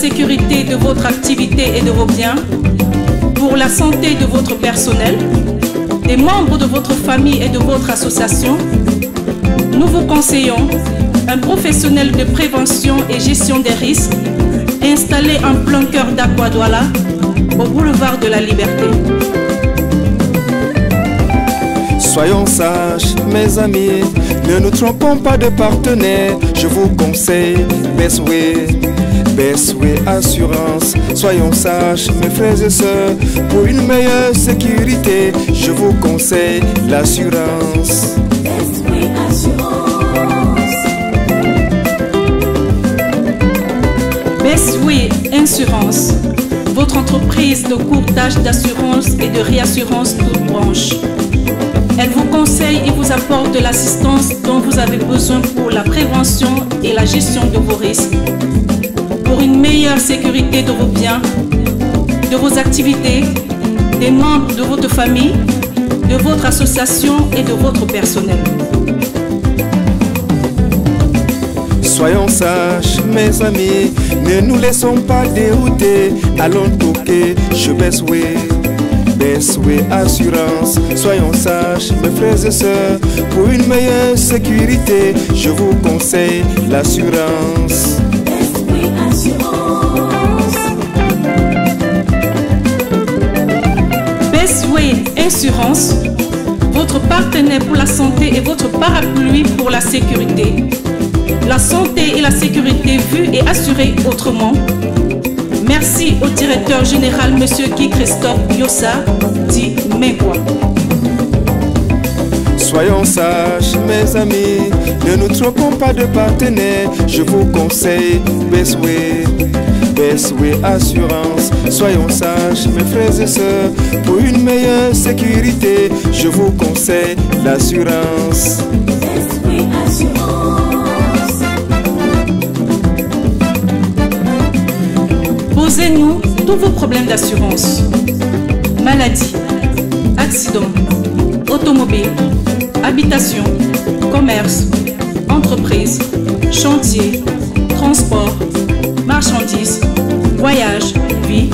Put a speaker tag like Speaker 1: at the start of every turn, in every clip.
Speaker 1: Sécurité de votre activité et de vos biens, pour la santé de votre personnel, des membres de votre famille et de votre association, nous vous conseillons un professionnel de prévention et gestion des risques installé en plein cœur d'Akwa Douala, au boulevard de la Liberté.
Speaker 2: Soyons sages, mes amis, ne nous trompons pas de partenaire. Je vous conseille Bestway Assurance. Soyons sages, mes frères et sœurs, pour une meilleure sécurité. Je vous conseille l'assurance.
Speaker 3: Bestway Assurance.
Speaker 1: Bestway Assurance, votre entreprise de courtage d'assurance et de réassurance toute branche. Elle vous conseille et vous apporte de l'assistance dont vous avez besoin pour la prévention et la gestion de vos risques, pour une meilleure sécurité de vos biens, de vos activités, des membres de votre famille, de votre association et de votre personnel.
Speaker 2: Soyons sages, mes amis, ne nous laissons pas dérouter. Allons toquer chez Bestway Assurance. Soyons sages, mes frères et sœurs, pour une meilleure sécurité. Je vous conseille l'assurance.
Speaker 3: Bestway Assurance.
Speaker 1: Bestway Assurance, votre partenaire pour la santé et votre parapluie pour la sécurité. La santé et la sécurité vue et assurée autrement. Merci au directeur général, M. Guy Christophe Yossa, dit Mengwa.
Speaker 2: Soyons sages, mes amis, ne nous trompons pas de partenaire. Je vous conseille Bestway Assurance. Soyons sages, mes frères et sœurs, pour une meilleure sécurité. Je vous conseille l'assurance.
Speaker 3: Bestway Assurance.
Speaker 1: Posez-nous tous vos problèmes d'assurance. Maladie, accident, automobile, habitation, commerce, entreprise, chantier, transport, marchandises, voyage, vie,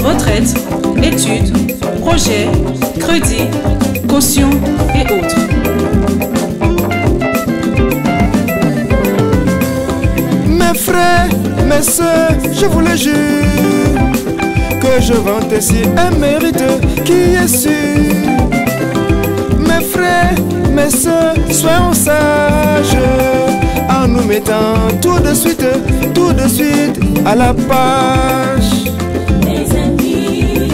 Speaker 1: retraite, études, projets, crédit, caution et autres.
Speaker 2: Mes frères, mes sœurs, je vous le jure, que je vante ici un mérite qui est sûr. Mes frères, mes sœurs, soyons sages, en nous mettant tout de suite à la page.
Speaker 3: Mes amis,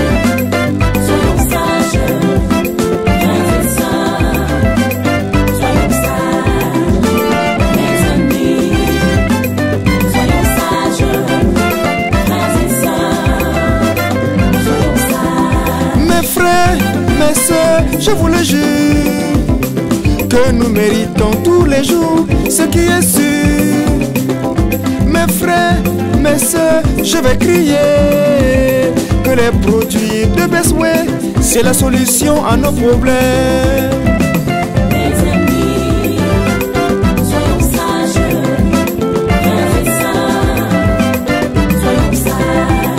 Speaker 3: soyons sages, frères et sœurs, soyons sages. Mes amis, soyons sages, frères et sœurs, soyons sages.
Speaker 2: Mes frères, mes sœurs, je vous le jure, que nous méritons tous les jours ce qui est sûr. Mes frères, mes sœurs, je vais crier que les produits de Bestway, c'est la solution à nos problèmes.
Speaker 3: Mes amis, soyons sages, frères et sœurs, soyons sages.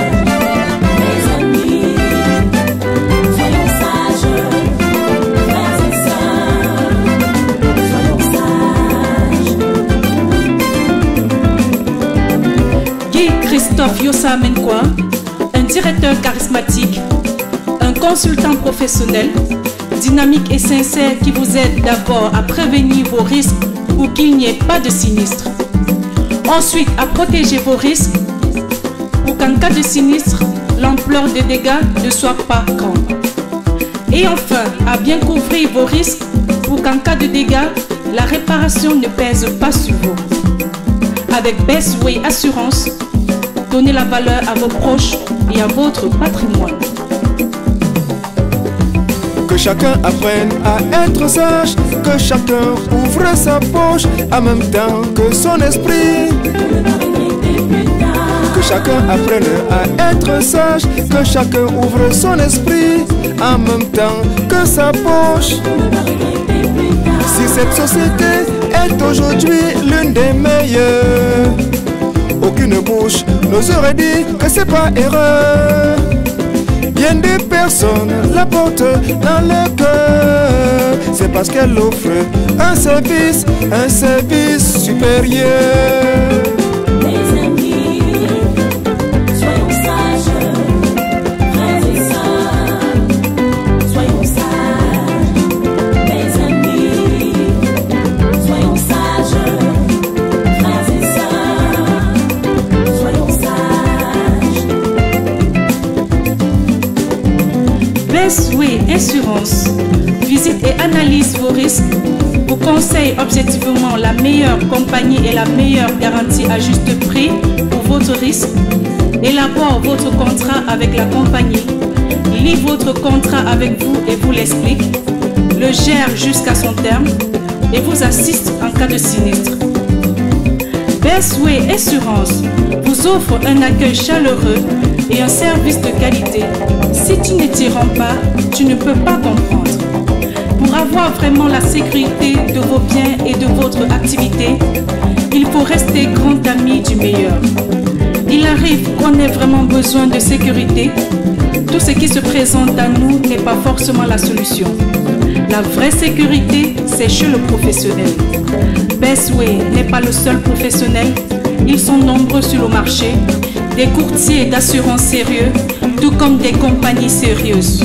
Speaker 3: Mes amis, soyons sages, frères et sœurs, soyons sages.
Speaker 1: Guy Christophe Yossa Mengwa, un directeur charismatique, un consultant professionnel, dynamique et sincère qui vous aide d'abord à prévenir vos risques pour qu'il n'y ait pas de sinistre. Ensuite, à protéger vos risques pour qu'en cas de sinistre, l'ampleur des dégâts ne soit pas grande. Et enfin, à bien couvrir vos risques pour qu'en cas de dégâts, la réparation ne pèse pas sur vous. Avec Bestway Assurance, donnez la valeur à vos proches et à votre patrimoine.
Speaker 2: Que Que chacun apprenne à être sage, que chacun ouvre sa poche en même temps que son esprit. Que chacun apprenne à être sage, que chacun ouvre son esprit en même temps que sa poche. Si cette société est aujourd'hui l'une des meilleures, aucune bouche n'oserait dire que c'est pas erreur. Bien des personnes la portent dans le cœur, c'est parce qu'elle offre un service supérieur.
Speaker 3: Mes amis, soyons sages, frères et sœurs, soyons sages. Mes amis, soyons sages, frères et sœurs, soyons sages.
Speaker 1: Best Way Assurance visite et analyse vos risques, vous conseille objectivement la meilleure compagnie et la meilleure garantie à juste prix pour votre risque, élabore votre contrat avec la compagnie, lit votre contrat avec vous et vous l'explique, le gère jusqu'à son terme et vous assiste en cas de sinistre. Best Way Assurance vous offre un accueil chaleureux et un service de qualité. Si tu ne t'y rends pas, tu ne peux pas comprendre. Pour avoir vraiment la sécurité de vos biens et de votre activité, il faut rester grand ami du meilleur. Il arrive qu'on ait vraiment besoin de sécurité. Tout ce qui se présente à nous n'est pas forcément la solution. La vraie sécurité, c'est chez le professionnel. Best Way n'est pas le seul professionnel. Ils sont nombreux sur le marché, des courtiers d'assurance sérieux, tout comme des compagnies sérieuses.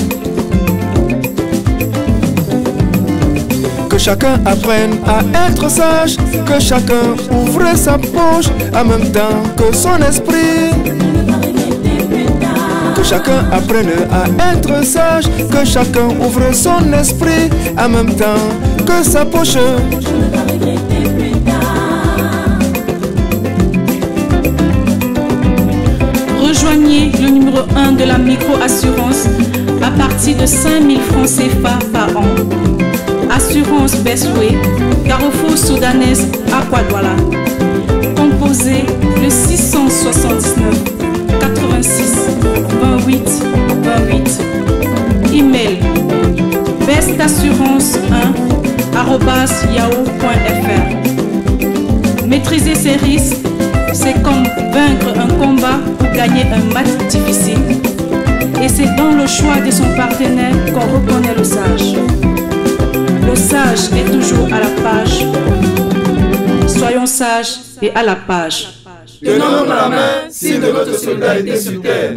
Speaker 2: Que chacun apprenne à être sage, que chacun ouvre sa poche en même temps que son esprit. Que chacun apprenne à être sage, que chacun ouvre son esprit en même temps que sa poche.
Speaker 1: Rejoignez le numéro 1 de la micro-assurance à partir de 5 000 francs CFA par an. Assurance Best Way, Carrefour Soudanaise à Kouadouala. Composez le 679 86 28 28. Email bestassurance1@yahoo.fr. Maîtriser ses risques, c'est comme vaincre un combat ou gagner un match difficile. Et c'est dans le choix de son partenaire qu'on reconnaît le sage. Le sage est toujours à la page. Soyons sages et à la page.
Speaker 4: Tenons la main, signe de notre solidarité sur terre.